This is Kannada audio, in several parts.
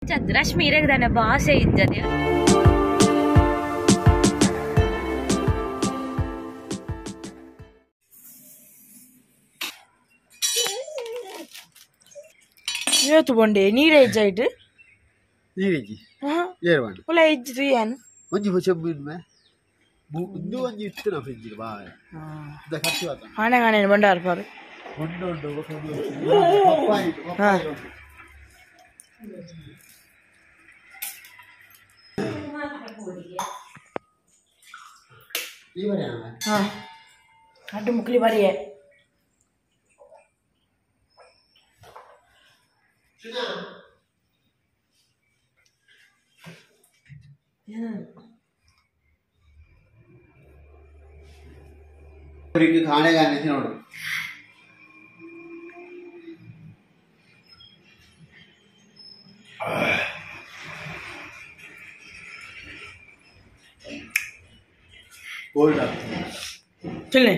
रश्मि इरेगदाने भाषे इज्जत ಇವತ್ತು ಬಂಡೆ ನೀರೇ ಇಜ್ಜಾಯ್ತು ನೀರಿಜ್ಜಿ ಏರ್ವಾಣಿ ಒಳ್ಳೆ ಇಜ್ಜಿ ಏನು ಒಂಜಿ ಹೊಸಬ್ಬಿನ್ಮೆ ಇದು ಒಂಜಿ ಇತ್ತು ನಾ ಫ್ರಿಜ್ಜಿ ಬಾಯ್ ಇದ ಖರ್ಚು ಆತ ಆನೆ ಗಾನೆ ಬಂಡಾರ ಪಾರು ಉಂಡು हाँ अड्ड मुकली बारी है खाने गाने थी नोड़ चलने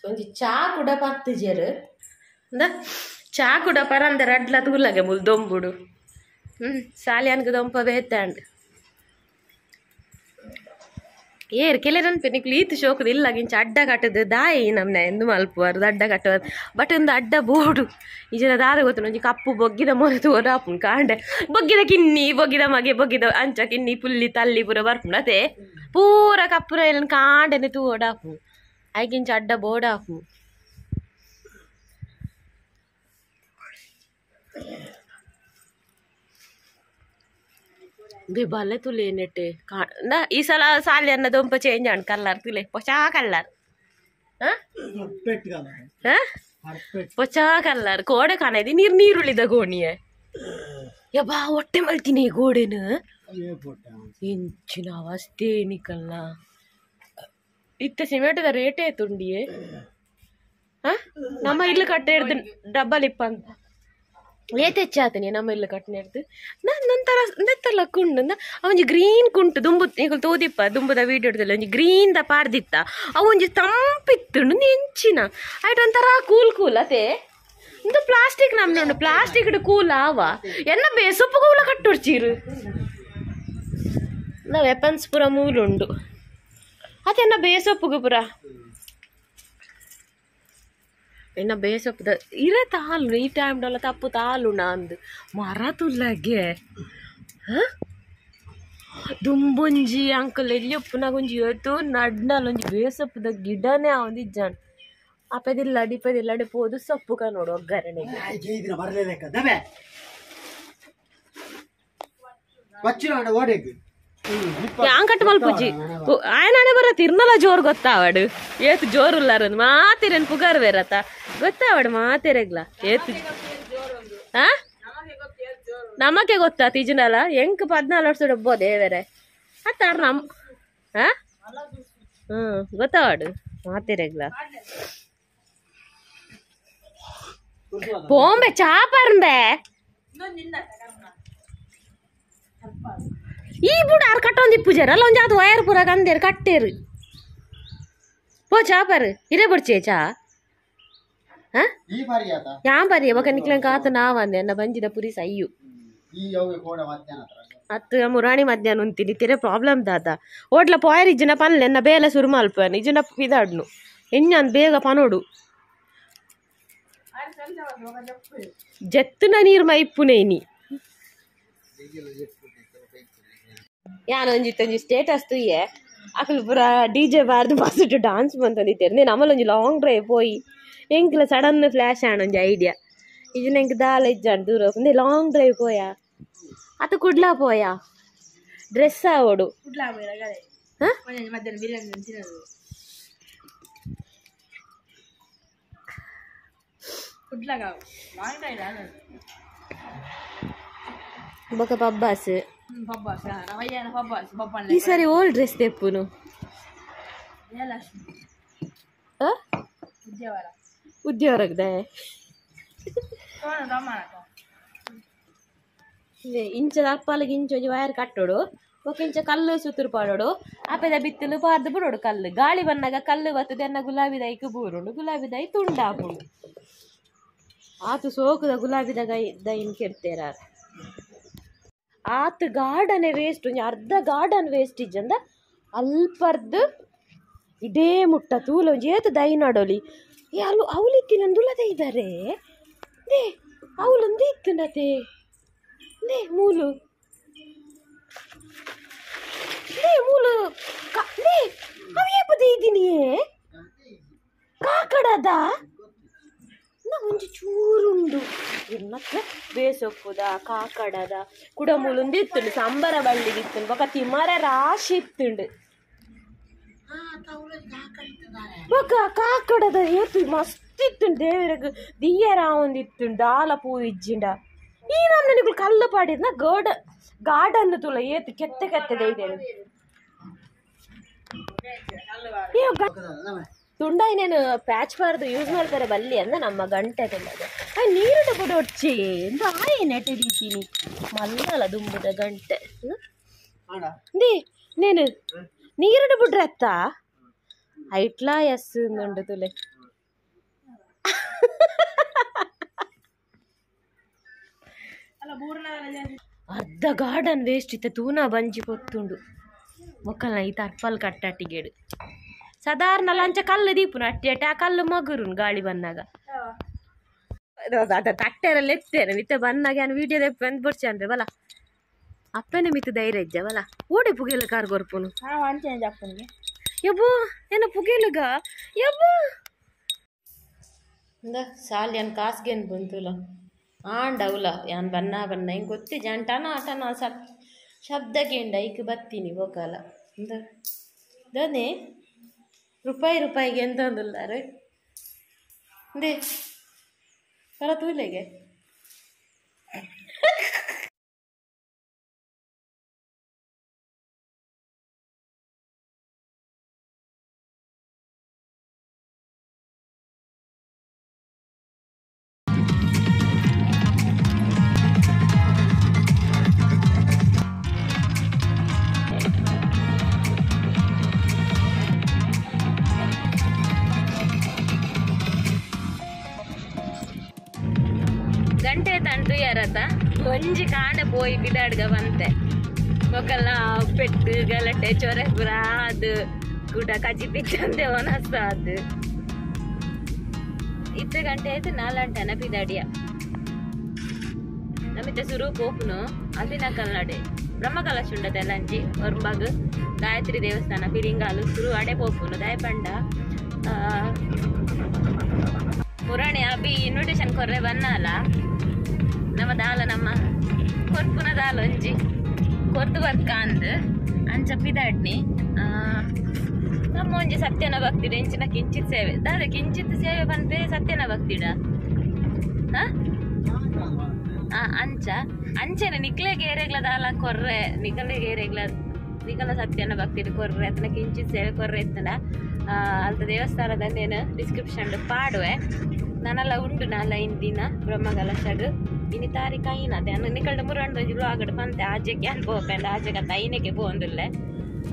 ಒಂಜಿ ಚಾ ಕುಡ ಪತ್ತಿಜೆರ್ ಅಂದ ಚಾ ಕುಡ ಪರಂದ ರಡ್ಲ ತೂಲಗೆ ಮುಲ್ ದೊಂಬುಡು ಸಾಲಿಯನ್ಗ ದೊಂಪ ಬೇತಾಂಡ್ ಏರ್ ಕೆಲರನ್ ಪೆನಿಕ್ಲು ಈತ್ ಶೋಕದ ಇಲ್ಲ ಗಿಂಚ ಅಡ್ಡ ಕಟ್ಟದ ದಾಯಿ ನಮ್ನೆ ಎಂದು ಮಲ್ಪುವಾರು ಅಡ್ಡ ಕಟ್ಟುವ ಬಟ್ ಒಂದು ಅಡ್ಡ ಬೋಡು ಈ ಜನ ದಾದ ಗೊತ್ತು ಒಂಜಿ ಕಪ್ಪು ಬೊಗ್ಗಿದ ಮೊರತು ಓದಾಪುನ್ ಕಾಂಡೆ ಬೊಗ್ಗಿದ ಕಿನ್ನಿ ಬೊಗ್ಗಿದ ಮಗೆ ಬೊಗ್ಗಿದ ಅಂಚ ಕಿನ್ನಿ ಪುಲ್ಲಿ ತಲ್ಲಿ ಪೂರ ಬರ್ಪುನ್ ಅದೇ ಪೂರ ಕಪ್ಪುರ ಎಲ್ಲ ಕಾಂಡೆನೆ ತೂ ಓಡಾಪು ಐಗಿಂಚ ಅಡ್ಡ ಬೋಡಾಪು ಬಲೆ ತುಲೆ ನೆಟ್ಟೆ ನಾ ಈ ಸಲ ಸಾಲಿ ಅನ್ನ ದೊಂಪ ಚೇಂಜ್ ಆಣ್ ಕಲ್ಲರ್ ತುಲೆ ಪೊಚಾ ಕಲ್ಲರ್ ಪೊಚಾ ಕಲ್ಲರ್ ಕೋಡೆ ಕಾಣದಿ ನೀರುಳಿದ ಗೋಣಿಯೆ ಯಬ್ಬಾ ಹೊಟ್ಟೆ ಮಲ್ತೀನಿ ಗೋಡೆನು ಇಂಚಿನ ಅವಸ್ಥೆ ನಿಕಲ್ಲ ಇತ್ತ ಸಿಮೆಂಟದ ರೇಟೇ ತುಂಡಿಯೇ ನಮ್ಮ ಇಲ್ಲು ಕಟ್ಟೆ ಹಿಡ್ದು ಡಬ್ಬಲ್ ಇಪ್ಪಂತ ಏತೆಚ್ಚಾತನಿ ನಮ್ಮ ಇಲ್ಲು ಕಟ್ಟನೆ ಹಿಡ್ದು ನಂತರ ನೆತ್ತಲ್ಲ ಕುಂಡು ಅವೊಂಜಿ ಗ್ರೀನ್ ಕುಂಟು ದುಂಬು ಈಗ ತೋದಿಪ್ಪ ದುಂಬುದ ವೀಡಿಯೋ ಹಿಡ್ದಲ್ಲ ಒಂಜಿ ಗ್ರೀನ್ ದ ಪಾಡ್ದಿತ್ತ ಅವೊಂಜಿ ತಂಪಿತ್ತುಂಡು ನೆಂಚಿನ ಆಯ್ತು ಒಂಥರ ಕೂಲ್ ಅದೇ ಇಂದು ಪ್ಲಾಸ್ಟಿಕ್ ನಮ್ನುಂಡು ಪ್ಲಾಸ್ಟಿಕ್ ಕೂಲ್ ಆವ ಎನ್ನ ಬೇ ಸೊಪ್ಪು ಕೂಲ ಕಟ್ಟೊಡ್ಚೀರು ನಾ ವೆಪನ್ಸ್ ಪುರ ಮೂಲುಂಡು ಅതെನ್ನ ಬೇಸೊಪ್ಪುಗು ಪುರ ಇನ್ನ ಬೇಸೊಪ್ಪದ ಇರ ತಾಲು ಈ ಟೈಮ್ಡಲ್ಲ ತಪ್ಪು ತಾಲು ನಂದು ಮರ ತುಲ್ಲಗೆ ದುಂಬುಂಜಿ ಅಂಕಲ್ ಎಲ್ಲಿ ಉಪ್ಪುನಾಗೊಂಜಿ ಇವತ್ತು ನಡ್ನಲ್ಲೊಂಜಿ ಬೇಸೊಪ್ಪದ ಗಿಡನೇ ಅವನಿಜ್ಜಾನ್ ಅಪದಿಲ್ಲ ಡಿಪದಿಲ್ಲ ಡಿಪೋದು ಸೊಪ್ಪು ಕ ನೋಡು ಒಗ್ಗರಣೆಗೆ ಯಾಂಕಟ್ ಮಲ್ಪುಜಿ ಆಯನಾನೆ ಬರ ತಿರ್ನಲ ಜೋರ್ ಗೊತ್ತಾವಡು ಏತ್ ಜೋರ್ ಉಲ್ಲಾರದು ಮಾತಿರೇನ್ ಪುಗಾರ್ ಬೇರತ ಗೊತ್ತಾವಡು ಮಾತಿರೆಗ್ಲ ಏತ್ ನಮಕ್ಕೆ ಗೊತ್ತಾ ತಿಜನಲ ಎಂಕ್ 14 ವರ್ಷ ಡಬ್ಬೋದೆ ಬೇರೆ ಅತ್ತಾರ ನಮ್ ಗೊತ್ತಾವಡು ಮಾತಿರೆಗ್ಲ போம்பே சாப்பர்ம்பே ಈ ಬುಡ ಆರ್ ಕಟ್ಟೊಂದು ಇಪ್ಪುಜಾರ ಅಲ್ಲ ಒಂಜಿ ಅದು ವಯರ್ ಪೂರ ಕಂದೇರು ಕಟ್ಟೇರು ಪೋ ಚಾಪರ್ ಇರೇ ಬಡ್ಚೆ ಚಾ ಯಾಂ ಪರಿ ಬಕ ನಿಕ್ಲಂ ಕಾತು ನಾವಂದೆ ಎನ್ನ ಬಂಜಿದ ಪುರಿ ಸಯ್ಯು ಅತ್ತು ಮುರಾಣಿ ಮಧ್ಯಾಹ್ನ ಉಂತೀನಿ ತಿರೆ ಪ್ರಾಬ್ಲಮ್ ದಾದ ಓಟ್ಲ ಪೋಯರ್ ಇಜ್ಜನ ಪನ್ಲೆ ಎನ್ನ ಬೇಲೆ ಸುರು ಮಲ್ಪನ್ ಇಜ್ಜನ ಇದಾಡ್ನು ಎಣ್ಣನ್ ಬೇಗ ಪನೋಡು ಜತ್ತುನ ನೀರು ಮೈಪ್ಪುನೇನಿ ಯಾನೊಂಜಿತ್ತೊಂಜಿ ಸ್ಟೇಟಸ್ ತುಯ್ಯೆ ಅಕಲ್ ಪೂರ ಡಿಜೆ ಬಾರ್ದು ಬಸ್ಸು ಡಾನ್ಸ್ ಬಂತಂದಿತ್ತೇರು ನೀನು ನಮ್ಮಲ್ಲೊಂಜಿ ಲಾಂಗ್ ಡ್ರೈವ್ ಪೋಯಿ ಎಂಕ್ಲ ಸಡನ್ ಫ್ಲಾಶ್ ಆಣೊಂಜಿ ಐಡಿಯಾ ಇದು ನಂಗೆ ದಾಲ ಇಜ್ಜಾಡ್ ದೂರ ಒಂದೇ ಲಾಂಗ್ ಡ್ರೈವ್ ಪೋಯಾ ಅದು ಕುಡ್ಲಾ ಪೋಯಾ ಡ್ರೆಸ್ ಆವೋಡು ಬೊಕ ಪಬ್ಬಾಸ್ ಈ ಸರಿ ಓಲ್ಡ್ ಡ್ರೆಸ್ ತೆಪ್ಪುನು ಉದ್ಯೋಗದೆ ಇಂಚ ಅಪ್ಪಲಿಗೆ ಇಂಚೊಂಜಿ ವಯರ್ ಕಟ್ಟೋಡು ఒక ఇంచ కళ్ళు సుతురు పాడోడు ఆపేద బిత్తులు పార్దు బుడోడు కళ్ళు గాలి వన్నగా కళ్ళు వత్తదన్న గులాబీ దైకు బూరుండు గులాబీ దై తుండాపుండు ಆತು ಸೋಕುದ ಗುಲಾಬಿದ ದೈನ್ ಕೆಡ್ತೇರ ಆತು ಗಾರ್ಡನೇ ವೇಸ್ಟ್ ಒಂಜಿ ಅರ್ಧ ಗಾರ್ಡನ್ ವೇಸ್ಟ್ ಇಜ್ಜಂದ ಅಲ್ಪರ್ದು ಇಡೇ ಮುಟ್ಟ ತೂಲ ಒಂಜಿ ಏತು ದೈ ನಡೋಲಿ ಅವಲಿತ್ತಿನಂದುಲದೆ ಇದ್ದಾರೆ ದೇ ಅವಳೊಂದು ಇತ್ತನತೆ ದೇ ಮೂಲು ದೇ ಮೂಲು ದೇ ಅವೇಪದೆ ಇದ್ದೀನಿಯೇ ಕಾಕಡದ ನಾ ಒಂಜಿ ಚೂರುಂಡು ಇರ್ನತ್ರ ಬೇಸೊಪ್ಪುದ ಕಾಕಡದ ಕುಡಮೂಲುಂದು ಇತ್ತುಂಡು ಸಂಬರ ಬಳ್ಳಿಗೆ ಇತ್ತುಂಡು ಬೊಕ ತಿಮರ ರಾಶಿ ಇತ್ತುಂಡು ಬೊಕ ಕಾಕಡದ ಏತು ಮಸ್ತ್ ಇತ್ತುಂಡು ದೇವರಗ ದಿಯ್ಯರ ಒಂದು ಇತ್ತುಂಡು ದಾಲ ಪೂ ಇಜ್ಜಿಂಡ ಈ ನಮ್ನಿಗಳು ಕಲ್ಲು ಪಾಡಿದ್ನ ಗಾರ್ಡನ್ ತುಲ ಏತು ಕೆತ್ತೆ ಕೆತ್ತದ ಇದ್ದೇನೆ ತುಂಡ ಇನ್ನೇನು ಪ್ಯಾಚ್ ಬಾರ್ದು ಯೂಸ್ ಮಾಡ್ತಾರೆ ಬಲ್ಲಿ ಅಂದ ನಮ್ಮ ಗಂಟೆ ತುಂಬದ ನೀರು ಡಬ್ಬ ಒಡ್ಚಿ ಎಂತ ಆಯೇ ನೆಟ್ಟಿದ್ದೀನಿ ಮಲ್ಲಲ್ಲ ದುಂಬುದ ಗಂಟೆ ದೇ ನೇನು ನೀರು ಬಿಡ್ರೆ ಅತ್ತ ಐಟ್ಲಾ ಎಸ್ ಉಂಡು ತುಲೆ ಅರ್ಧ ಗಾರ್ಡನ್ ವೇಸ್ಟ್ ಇತ್ತ ತೂನ ಬಂಜಿ ಕೊತ್ತುಂಡು ಮೊಕ್ಕಲ್ನ ಈ ತರ್ಪಲ್ ಕಟ್ಟಟ್ಟಿಗೇಡು ಸಾಧಾರಣ ಲಂಚ ಕಲ್ಲು ದೀಪುನ ಅಟ್ಟಿ ಅಟ್ಟಿ ಆ ಕಲ್ಲು ಮಗುರುನ್ ಗಾಳಿ ಬಂದಾಗ ಅದ ತಟ್ಟೆರೆಲ್ಲ ಎತ್ತೇನೆ ಮಿತ್ತ ಬಂದಾಗ ನಾನು ವಿಡಿಯೋ ದೆಪ್ಪ ಅಂತ ಬರ್ಚೆ ಅಂದ್ರೆ ಬಲ ಅಪ್ಪನೇ ಮಿತ್ತ ಧೈರ್ಯ ಇಜ್ಜ ಬಲ ಓಡಿ ಪುಗೇಲು ಕಾರ್ ಗೊರ್ಪುನು ಯಬ್ಬೋ ಏನ ಪುಗೇಲುಗ ಯಬ್ಬೋ ಇಂದ ಸಾಲ್ ಕಾಸ್ಗೇನು ಬಂತುಲ ಆಂಡವುಲ ಯಾನ್ ಬನ್ನ ಹಿಂಗೆ ಗೊತ್ತಿ ಜಾನ್ ಟನ ಟನ ಶಬ್ದ ಕೇಂಡ ಈಕ ಬತ್ತೀನಿ ಹೋಗಲ್ಲ ಇಂದ ದನೇ ರೂಪಾಯಿಗೆ ಎಂತ ಅಂದಲ್ಲಾರೆ ದೇ ಬರ ತೂಲೆಗೆ ಗಂಟೆ ತಂಟು ಯಾರತ್ತ ಒಂಜಿ ಕಾಂಡ ಪೋಯಿ ಬಿದಾಡ್ಗ ಬಂತೆ ಮೊಕಲ್ನ ಪೆಟ್ಟು ಗಲಟೆ ಚೊರೆ ಪುರ ಅದು ಕೂಡ ಕಜಿ ಪಿಚ್ಚಂದೆ ಒನಸ ಅದು ಇತ್ತು ಗಂಟೆ ಆಯ್ತು 4 ಗಂಟೆನ ಬಿದಾಡಿಯ ನಮಿತ ಸುರು ಪೋಪುನು ಅಲ್ಲಿನ ಕಲ್ನಡೆ ಬ್ರಹ್ಮಕಲಶ ಉಂಡದೆ ಲಂಚಿ ಹೊರ್ಬಾಗ್ ಗಾಯತ್ರಿ ದೇವಸ್ಥಾನ ಪಿರಿಂಗಾಲು ಸುರು ಅಡೆ ಪೋಪುನು ದಯಪಂಡ ಪುರಾಣಿ ಅಬ್ಬಿ ಇನ್ವಿಟೇಷನ್ ಕೊರ್ರೆ ಬನ್ನಲ್ಲ ನಮ್ಮ ದಾಲ ನಮ್ಮ ಕೊರ್ಪುನ ದಾಲ ಒಂಜಿ ಕೊರ್ದು ಬರ್ಕ ಅಂದ್ ಅಂಚ ಪಿದಾಡ್ನಿ ನಮ್ಮ ಒಂಜಿ ಸತ್ಯನ ಭಕ್ತಿಡ ಇಂಚಿನ ಕಿಂಚಿತ್ ಸೇವೆ ದಾದ ಕಿಂಚಿತ್ ಸೇವೆ ಬಂದ್ರೆ ಸತ್ಯನ ಭಕ್ತಿಡ ಅಂಚ ಅಂಚೆನ ನಿಕ್ಲೆಗೆ ಏರೆಗ್ಲ ದಾಲ ಕೊರ್ರೆ ನಿಕಲೆಗೆ ಏರೆಗ್ಲ ನಿಕಲ ಸತ್ಯನ ಭಕ್ತಿಡ ಕೊರ್ರೆ ಅತನ ಕಿಂಚಿತ್ ಸೇವೆ ಕೊರ್ರೆ ಇತ್ತನ ಅಲ್ತ ದೇವಸ್ಥಾನದನ್ನೇನು ಡಿಸ್ಕ್ರಿಪ್ಷನ್ ಪಾಡುವೆ ನಾನೆಲ್ಲ ಉಂಡು ನಾಲ ಇಂದಿನ ಬ್ರಹ್ಮಕಲಶಗ್ ಇನಿ ತಾರೀಖ ಐನದೆ ಅನ್ನ ನಿಕಲ್ಡ ಮುರಂಡ ಬ್ಲಾಗಡ್ ಬಂತೆ ಆಜೆಗೆ ಅನ್ಬೋಪೆಂಡ ಆಜೆಗೆ ಅಂತ ಐನಕ್ಕೆ ಬೋಂದುಲ್ಲೆ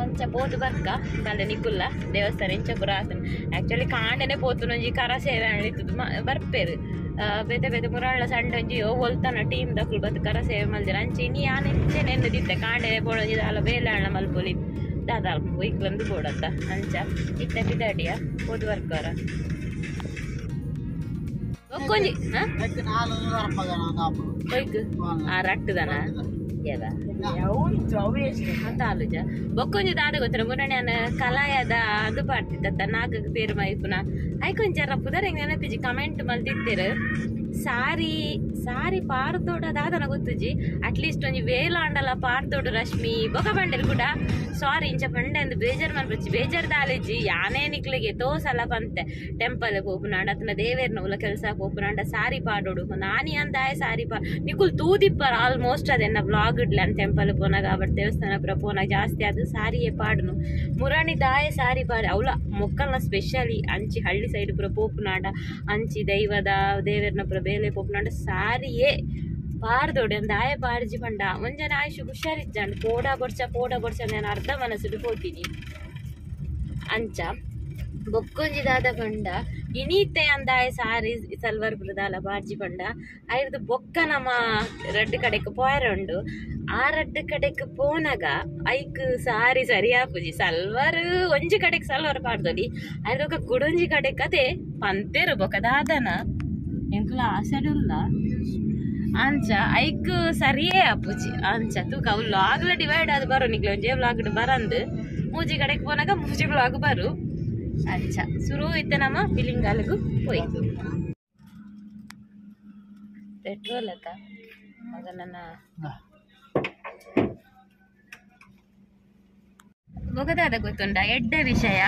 ಅಂಚ ಪೋದು ಬರ್ಕ ಕಲ್ಲೆ ನಿಕುಲ್ಲ ದೇವಸ್ಥಾನ ಇಂಚ ಪುರ ಆತನ ಆ್ಯಕ್ಚುಲಿ ಕಾಂಡೆನೆ ಪೋತು ಒಂಜಿ ಕರ ಸೇವೆ ಅಳಿತದು ಬರ್ಪೇರು ಬೇತೆ ಬೇತೆ ಮುರಾಳ ಸಂಡ ಒಂಜಿ ಒಲ್ತನ ಟೀಮ್ ದಕ್ಕಲು ಬತ್ತು ಕರ ಸೇವೆ ಮಲ್ದಿರ ಅಂಚೆ ಇನಿ ಯಾನೆಂಚೆ ನೆನ್ನದಿತ್ತೆ ಕಾಂಡೆನೆ ಬೋಳೊಂಜಿ ದಾಲ ಬೇಲಣ್ಣ ಮಲ್ಪೊಲಿ ದಾದಾಲ್ ಒಯ್ಕ್ಲಂದು ಬೋಡತ್ತ ಅಂಚ ಇತ್ತೆ ಬಿದಾಡಿಯ ಪೋದು ಬರ್ಕರ ಒಕ್ಕೊಂಜಿ ಒಯ್ಕ್ ಆ ರಟ್ಟದನ ಅಂತ ಆಲೋಚ ಬೊಕ್ಕೊಂಜಿ ದಾದ ಗೊತ್ತರ ಮುರಣೆ ಕಲಾಯದ ಅದು ಪಾಡ್ತಿತ್ತ ನಾಲ್ಕು ಪೇರು ಮೈಪುನ ಐಕೊಂಚಾರ ಪುದರ್ ಹೆಂಗೆ ನೆನಪಿಜಿ ಕಮೆಂಟ್ ಮಲ್ತಿತ್ತೇರು ಸಾರಿ ಪಾರ್ದೋಡ ದಾದನ ಗೊತ್ತುಜಿ ಅಟ್ಲೀಸ್ಟ್ ಒಂಜಿ ವೇಲಾಂಡಲ ಪಾರ್ದೋಡು ರಶ್ಮಿ ಬೊಕ ಬಂಡೇರು ಕೂಡ ಸಾರಿ ಇಂಚ ಪಂಡೆ ಅಂದು ಬೇಜಾರು ಮನ್ಪಚ್ಚಿ ಬೇಜಾರು ದಾಲೇಜಿ ಯಾನೇ ನಿಕ್ಲಿಗೆ ತೋಸಲ ಬಂತೆ ಟೆಂಪಲ್ ಪೋಪುನಾಂಡ ಅತನ ದೇವೇರ್ನ ಉಲ ಕೆಲಸ ಪೋಪುನಾಂಡ ಸಾರಿ ಪಾಡೋಡು ನಾನಿ ಅಂದಾಯ ಸಾರಿ ನಿಕುಲ್ ತೂದಿಪ್ಪರ almost ಅದೆನ್ನ vlog idli temple ಪೋನಾಗ but ದೇವಸ್ಥಾನ ಪುರ ಪೋನಾಗ ಜಾಸ್ತಿ ಅದು ಸಾರಿಯೇ ಪಾಡುನು ಮುರಾಣಿ ದಾಯ ಸಾರಿ ಪಾಡು ಅವಳ ಮೊಕ್ಕಲ್ನ ಸ್ಪೆಷಲಿ ಅಂಚಿ ಹಳ್ಳಿ ಸೈಡ್ ಪುರ ಪೋಪುನಾಂಡ ಅಂಚಿ ದೈವದ ದೇವೇರ್ನ ಪುರ ಬೇಲೆ ಪೋಪುನಾಂಡ ಸಾರಿಯೇ ಪಾರ್ದೋಡು ಅಂದ ಆಯ ಪಾಡ್ಜಿ ಪಂಡ ಒಂಜನ ಆಯುಷು ಹುಷಾರಿಜ್ಜಂಡು ಪೋಡ ಬೊಡ್ಚ ನಾನು ಅರ್ಧ ಮನಸ್ಸುಡು ಹೋಗ್ತೀನಿ ಅಂಚ ಬೊಕ್ಕೊಂಜಿ ದಾದ ಪಂಡ ಇನೀತೆ ಅಂದಾಯ ಸಾರಿ ಸಲ್ವಾರ್ ಬುರದಾಲ ಬಾರ್ಜಿ ಪಂಡ ಐರ್ದು ಬೊಕ್ಕ ನಮ್ಮ ರಡ್ಡ್ ಕಡೆಕ್ ಪೋಯರುಂಡು ಆ ರಡ್ಡ್ ಕಡೆಕ್ ಪೋನಾಗ ಐಕ್ ಸಾರಿ ಸರಿ ಆಪುಜಿ ಸಲ್ವಾರ್ ಒಂಜಿ ಕಡೆಕ್ ಸಲ್ವಾರ್ ಪಾಡ್ದೊಲಿ ಐರ್ದೊಕ್ಕ ಕುಡೊಂಜಿ ಕಡೆಕ್ ಅದೇ ಪಂತೆರು ಬೊಕ್ಕ ದಾದನ ಎಂಕುಲ ಆಸಡುಲ್ಲ ಅಂಚ ಐಕ್ ಸರಿಯೇ ಆಪುಜಿ ಅಂಚ ತೂಕ ಅವು ಲಾಗ್ಲ ಡಿವೈಡ್ ಆದ್ ಬರೋ ನಿಕ್ಲೆ ಒಂಜೇ ವ್ಲಾಗ್ ಬರಂದು ಮೂಜಿ ಕಡೆಕ್ ಪೋನಾಗ ಮೂಜಿ ವ್ಲಾಗ್ ಬರು ಅಂಚ ಶುರು ಇತ್ತೆ ನಮ್ಮ ಬಿಲಿಂಗಾಲಿಗೂ ಹೋಯ್ತು ಪೆಟ್ರೋಲ್ ಅತ್ತ ಮಗ ನನ್ನ ಬೊಗದಾದ ಗೊತ್ತುಂಡ ಎಡ್ಡೆ ವಿಷಯ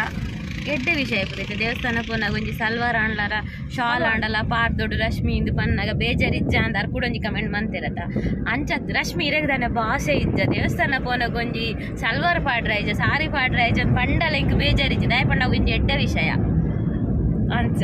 ಪುರೈತೆ ದೇವಸ್ಥಾನ ಪೋನಾಗ ಒಂಜಿ ಸಲ್ವಾರ್ ಆಂಡ್ಲಾರ ಶಾಲ್ ಆಂಡಲ ಪಾರ್ದೊಡು ರಶ್ಮಿ ಇಂದು ಪನ್ನಾಗ ಬೇಜಾರಿಜ್ಜ ಅಂದಾರ ಕೂಡೊಂಜಿ ಕಮೆಂಟ್ ಮಂತಿರತ್ತ ಅಂಚತ್ ರಶ್ಮಿ ಇರಗದಾನ ಭಾಷೆ ಇಜ್ಜ ದೇವಸ್ಥಾನ ಪೋನಾಗ ಒಂಜಿ ಸಲ್ವಾರ್ ಪಾಡ್ರ ಇಜ್ಜ ಸಾರಿ ಪಾಡ್ರ ಇಜ್ಜ ಪಂಡಲ ಇಂಕ್ ಬೇಜಾರಿಜ್ಜ ದಯ ಪಂಡ ಒಂಜಿ ಎಡ್ಡೆ ವಿಷಯ ಅಂಚ